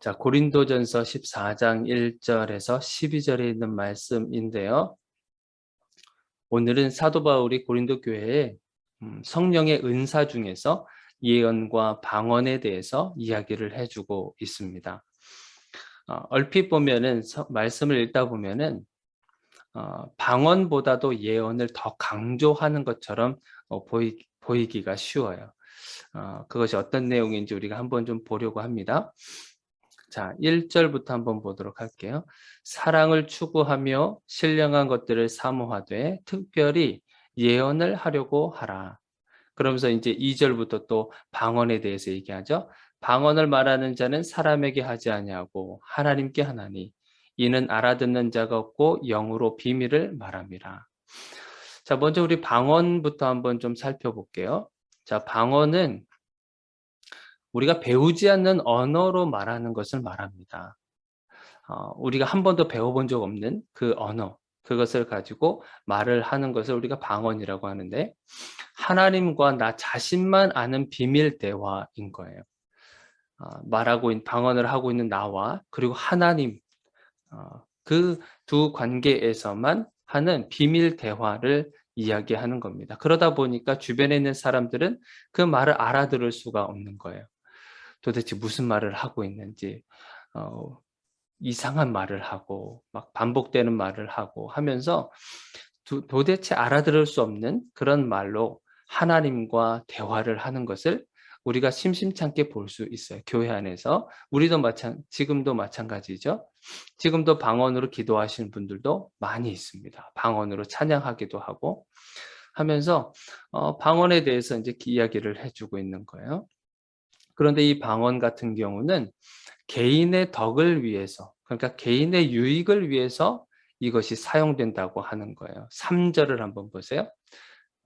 자, 고린도전서 14장 1절에서 12절에 있는 말씀인데요. 오늘은 사도 바울이 고린도 교회에 성령의 은사 중에서 예언과 방언에 대해서 이야기를 해주고 있습니다. 얼핏 보면은 말씀을 읽다 보면은 방언보다도 예언을 더 강조하는 것처럼 보이기가 쉬워요. 그것이 어떤 내용인지 우리가 한번 좀 보려고 합니다. 자, 1절부터 한번 보도록 할게요. 사랑을 추구하며 신령한 것들을 사모하되 특별히 예언을 하려고 하라. 그러면서 이제 2절부터 또 방언에 대해서 얘기하죠. 방언을 말하는 자는 사람에게 하지 아니하고 하나님께 하나니 이는 알아듣는 자가 없고 영으로 비밀을 말함이라. 자, 먼저 우리 방언부터 한번 좀 살펴볼게요. 자, 방언은 우리가 배우지 않는 언어로 말하는 것을 말합니다. 우리가 한 번도 배워본 적 없는 그 언어, 그것을 가지고 말을 하는 것을 우리가 방언이라고 하는데, 하나님과 나 자신만 아는 비밀 대화인 거예요. 방언을 하고 있는 나와 그리고 하나님, 그 두 관계에서만 하는 비밀 대화를 이야기하는 겁니다. 그러다 보니까 주변에 있는 사람들은 그 말을 알아들을 수가 없는 거예요. 도대체 무슨 말을 하고 있는지, 이상한 말을 하고 막 반복되는 말을 하고 하면서 도대체 알아들을 수 없는 그런 말로 하나님과 대화를 하는 것을 우리가 심심찮게 볼 수 있어요. 교회 안에서 지금도 마찬가지죠. 지금도 방언으로 기도하시는 분들도 많이 있습니다. 방언으로 찬양하기도 하고 하면서 방언에 대해서 이제 이야기를 해주고 있는 거예요. 그런데 이 방언 같은 경우는 개인의 덕을 위해서, 그러니까 개인의 유익을 위해서 이것이 사용된다고 하는 거예요. 3절을 한번 보세요.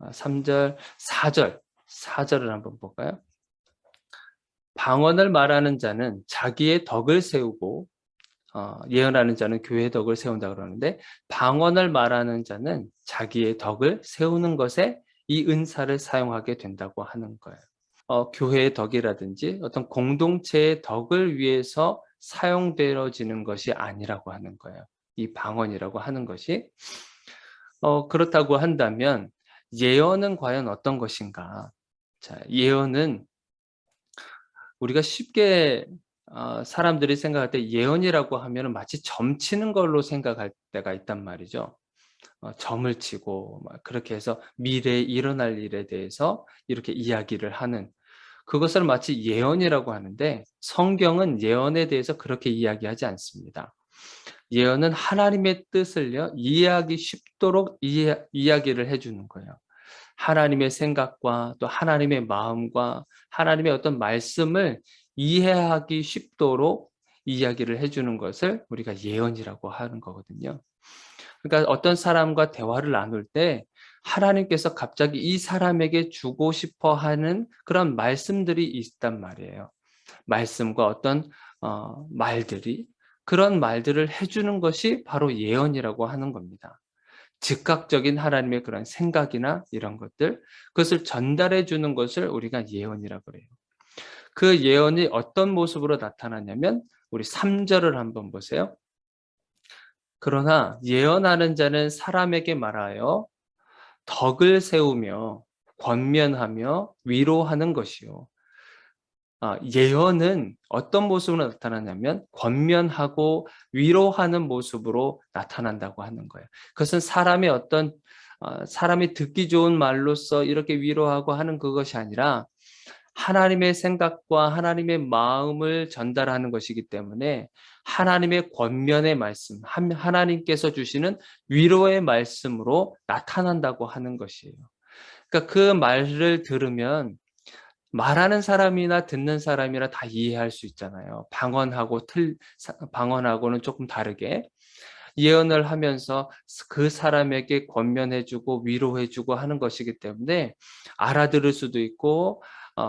3절, 4절을 한번 볼까요? 방언을 말하는 자는 자기의 덕을 세우고, 예언하는 자는 교회의 덕을 세운다 그러는데, 방언을 말하는 자는 자기의 덕을 세우는 것에 이 은사를 사용하게 된다고 하는 거예요. 교회의 덕이라든지 어떤 공동체의 덕을 위해서 사용되어지는 것이 아니라고 하는 거예요. 이 방언이라고 하는 것이. 그렇다고 한다면 예언은 과연 어떤 것인가? 자, 예언은 우리가 쉽게 사람들이 생각할 때 예언이라고 하면 마치 점치는 걸로 생각할 때가 있단 말이죠. 점을 치고 막 그렇게 해서 미래에 일어날 일에 대해서 이렇게 이야기를 하는, 그것을 마치 예언이라고 하는데, 성경은 예언에 대해서 그렇게 이야기하지 않습니다. 예언은 하나님의 뜻을 이해하기 쉽도록 이야기를 해주는 거예요. 하나님의 생각과 또 하나님의 마음과 하나님의 어떤 말씀을 이해하기 쉽도록 이야기를 해주는 것을 우리가 예언이라고 하는 거거든요. 그러니까 어떤 사람과 대화를 나눌 때 하나님께서 갑자기 이 사람에게 주고 싶어 하는 그런 말씀들이 있단 말이에요. 말씀과 어떤 말들이, 그런 말들을 해주는 것이 바로 예언이라고 하는 겁니다. 즉각적인 하나님의 그런 생각이나 이런 것들, 그것을 전달해 주는 것을 우리가 예언이라고 그래요. 그 예언이 어떤 모습으로 나타나냐면 우리 3절을 한번 보세요. 그러나 예언하는 자는 사람에게 말하여 덕을 세우며 권면하며 위로하는 것이요. 예언은 어떤 모습으로 나타나냐면 권면하고 위로하는 모습으로 나타난다고 하는 거예요. 그것은 사람이 듣기 좋은 말로써 이렇게 위로하고 하는 그것이 아니라 하나님의 생각과 하나님의 마음을 전달하는 것이기 때문에 하나님의 권면의 말씀, 하나님께서 주시는 위로의 말씀으로 나타난다고 하는 것이에요. 그러니까 그 말을 들으면 말하는 사람이나 듣는 사람이나 다 이해할 수 있잖아요. 방언하고는 조금 다르게 예언을 하면서 그 사람에게 권면해주고 위로해주고 하는 것이기 때문에 알아들을 수도 있고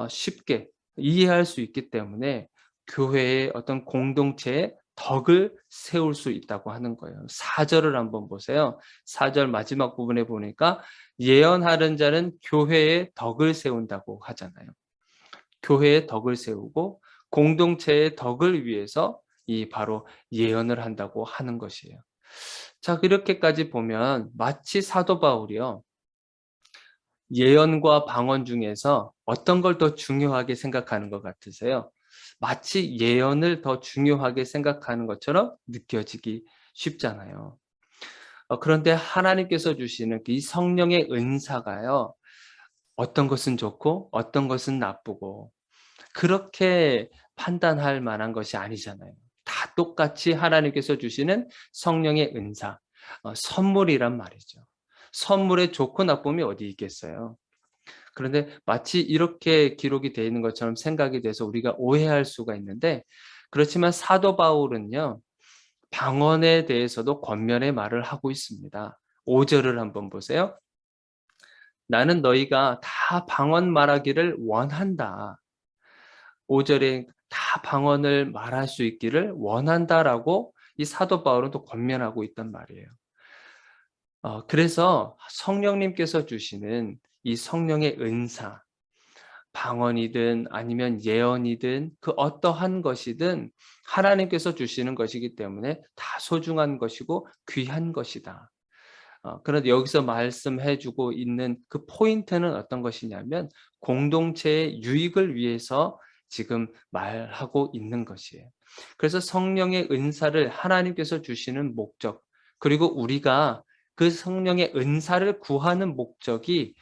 쉽게 이해할 수 있기 때문에 교회의 어떤 공동체의 덕을 세울 수 있다고 하는 거예요. 4절을 한번 보세요. 4절 마지막 부분에 보니까 예언하는 자는 교회의 덕을 세운다고 하잖아요. 교회의 덕을 세우고 공동체의 덕을 위해서 이 바로 예언을 한다고 하는 것이에요. 자, 이렇게까지 보면 마치 사도 바울이요. 예언과 방언 중에서 어떤 걸 더 중요하게 생각하는 것 같으세요? 마치 예언을 더 중요하게 생각하는 것처럼 느껴지기 쉽잖아요. 그런데 하나님께서 주시는 이 성령의 은사가요. 어떤 것은 좋고 어떤 것은 나쁘고 그렇게 판단할 만한 것이 아니잖아요. 다 똑같이 하나님께서 주시는 성령의 은사, 선물이란 말이죠. 선물의 좋고 나쁨이 어디 있겠어요? 그런데 마치 이렇게 기록이 되어 있는 것처럼 생각이 돼서 우리가 오해할 수가 있는데, 그렇지만 사도 바울은요, 방언에 대해서도 권면의 말을 하고 있습니다. 5절을 한번 보세요. 나는 너희가 다 방언 말하기를 원한다. 5절에 다 방언을 말할 수 있기를 원한다라고 이 사도 바울은 또 권면하고 있단 말이에요. 그래서 성령님께서 주시는 이 성령의 은사, 방언이든 아니면 예언이든 그 어떠한 것이든 하나님께서 주시는 것이기 때문에 다 소중한 것이고 귀한 것이다. 그런데 여기서 말씀해 주고 있는 그 포인트는 어떤 것이냐면 공동체의 유익을 위해서 지금 말하고 있는 것이에요. 그래서 성령의 은사를 하나님께서 주시는 목적, 그리고 우리가 그 성령의 은사를 구하는 목적이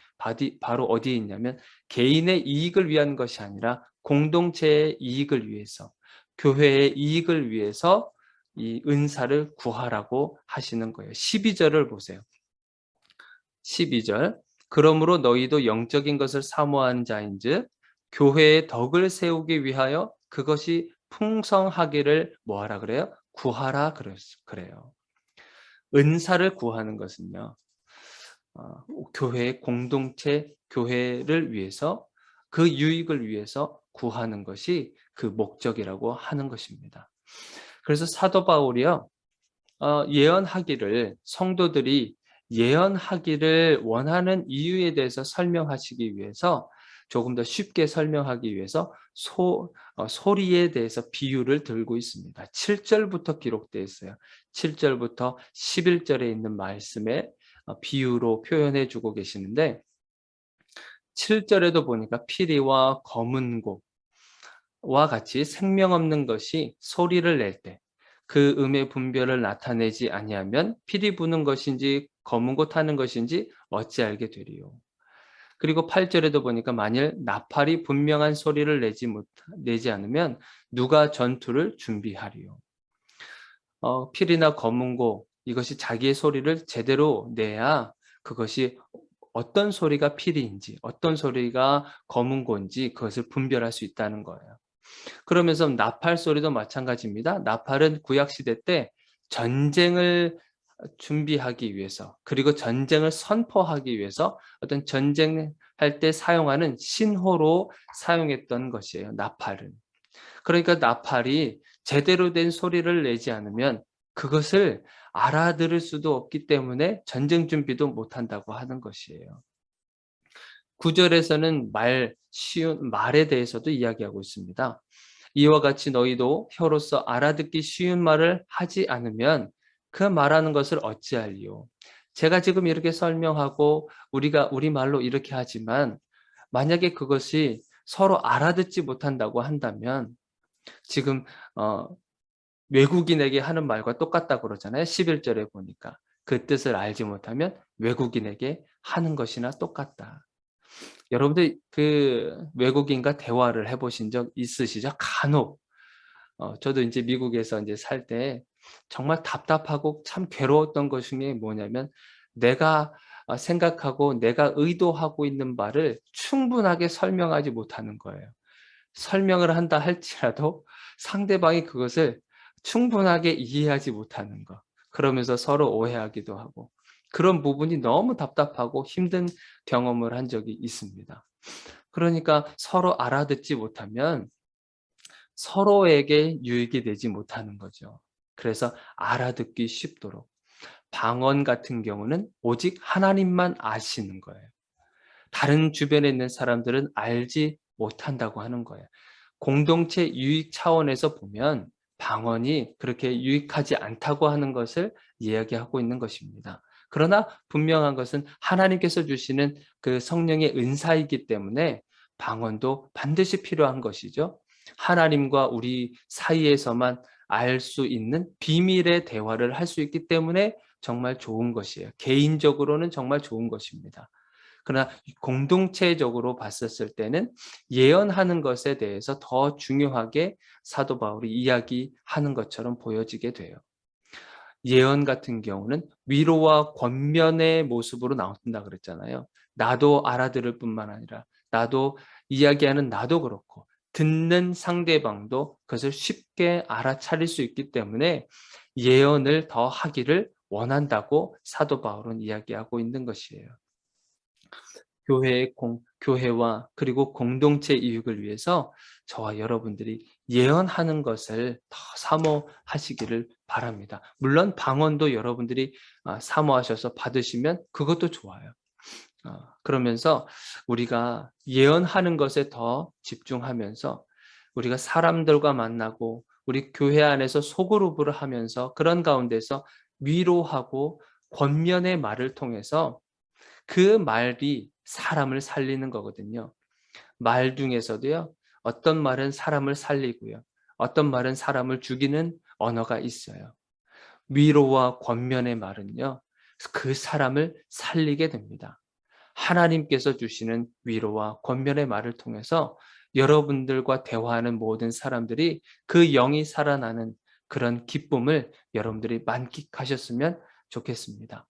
바로 어디에 있냐면 개인의 이익을 위한 것이 아니라 공동체의 이익을 위해서, 교회의 이익을 위해서 이 은사를 구하라고 하시는 거예요. 12절을 보세요. 12절. 그러므로 너희도 영적인 것을 사모하는 자인즉 교회의 덕을 세우기 위하여 그것이 풍성하기를 뭐하라 그래요? 구하라 그래요. 은사를 구하는 것은요. 교회 공동체 교회를 위해서 그 유익을 위해서 구하는 것이 그 목적이라고 하는 것입니다. 그래서 사도 바울이요. 예언하기를 성도들이 예언하기를 원하는 이유에 대해서 설명하시기 위해서 조금 더 쉽게 설명하기 위해서 소리에 대해서 비유를 들고 있습니다. 7절부터 기록되어 있어요. 7절부터 11절에 있는 말씀에 비유로 표현해 주고 계시는데 7절에도 보니까 피리와 검은 곡과 같이 생명 없는 것이 소리를 낼 때 그 음의 분별을 나타내지 아니하면 피리 부는 것인지 검은 곳 하는 것인지 어찌 알게 되리요. 그리고 8절에도 보니까 만일 나팔이 분명한 소리를 내지 않으면 누가 전투를 준비하리요. 피리나 검은 곡 이것이 자기의 소리를 제대로 내야 그것이 어떤 소리가 피리인지 어떤 소리가 검은 고인지 그것을 분별할 수 있다는 거예요. 그러면서 나팔 소리도 마찬가지입니다. 나팔은 구약 시대 때 전쟁을 준비하기 위해서 그리고 전쟁을 선포하기 위해서 어떤 전쟁할 때 사용하는 신호로 사용했던 것이에요. 나팔은. 그러니까 나팔이 제대로 된 소리를 내지 않으면 그것을 알아들을 수도 없기 때문에 전쟁 준비도 못한다고 하는 것이에요. 9절에서는 쉬운 말에 대해서도 이야기하고 있습니다. 이와 같이 너희도 혀로서 알아듣기 쉬운 말을 하지 않으면 그 말하는 것을 어찌할리요. 제가 지금 이렇게 설명하고 우리가 우리말로 이렇게 하지만 만약에 그것이 서로 알아듣지 못한다고 한다면 지금 외국인에게 하는 말과 똑같다고 그러잖아요. 11절에 보니까. 그 뜻을 알지 못하면 외국인에게 하는 것이나 똑같다. 여러분들 그 외국인과 대화를 해 보신 적 있으시죠? 간혹. 저도 인제 미국에서 인제 살 때 정말 답답하고 참 괴로웠던 것 중에 뭐냐면 내가 생각하고 내가 의도하고 있는 바를 충분하게 설명하지 못하는 거예요. 설명을 한다 할지라도 상대방이 그것을 충분하게 이해하지 못하는 것. 그러면서 서로 오해하기도 하고 그런 부분이 너무 답답하고 힘든 경험을 한 적이 있습니다. 그러니까 서로 알아듣지 못하면 서로에게 유익이 되지 못하는 거죠. 그래서 알아듣기 쉽도록 방언 같은 경우는 오직 하나님만 아시는 거예요. 다른 주변에 있는 사람들은 알지 못한다고 하는 거예요. 공동체 유익 차원에서 보면 방언이 그렇게 유익하지 않다고 하는 것을 이야기하고 있는 것입니다. 그러나 분명한 것은 하나님께서 주시는 그 성령의 은사이기 때문에 방언도 반드시 필요한 것이죠. 하나님과 우리 사이에서만 알 수 있는 비밀의 대화를 할 수 있기 때문에 정말 좋은 것이에요. 개인적으로는 정말 좋은 것입니다. 그러나 공동체적으로 봤었을 때는 예언하는 것에 대해서 더 중요하게 사도 바울이 이야기하는 것처럼 보여지게 돼요. 예언 같은 경우는 위로와 권면의 모습으로 나온다 그랬잖아요. 나도 알아들을 뿐만 아니라 나도 이야기하는 나도 그렇고 듣는 상대방도 그것을 쉽게 알아차릴 수 있기 때문에 예언을 더 하기를 원한다고 사도 바울은 이야기하고 있는 것이에요. 교회와 그리고 공동체 이익을 위해서 저와 여러분들이 예언하는 것을 더 사모하시기를 바랍니다. 물론 방언도 여러분들이 사모하셔서 받으시면 그것도 좋아요. 그러면서 우리가 예언하는 것에 더 집중하면서 우리가 사람들과 만나고 우리 교회 안에서 소그룹을 하면서 그런 가운데서 위로하고 권면의 말을 통해서 그 말이 사람을 살리는 거거든요. 말 중에서도요. 어떤 말은 사람을 살리고요. 어떤 말은 사람을 죽이는 언어가 있어요. 위로와 권면의 말은요. 그 사람을 살리게 됩니다. 하나님께서 주시는 위로와 권면의 말을 통해서 여러분들과 대화하는 모든 사람들이 그 영이 살아나는 그런 기쁨을 여러분들이 만끽하셨으면 좋겠습니다.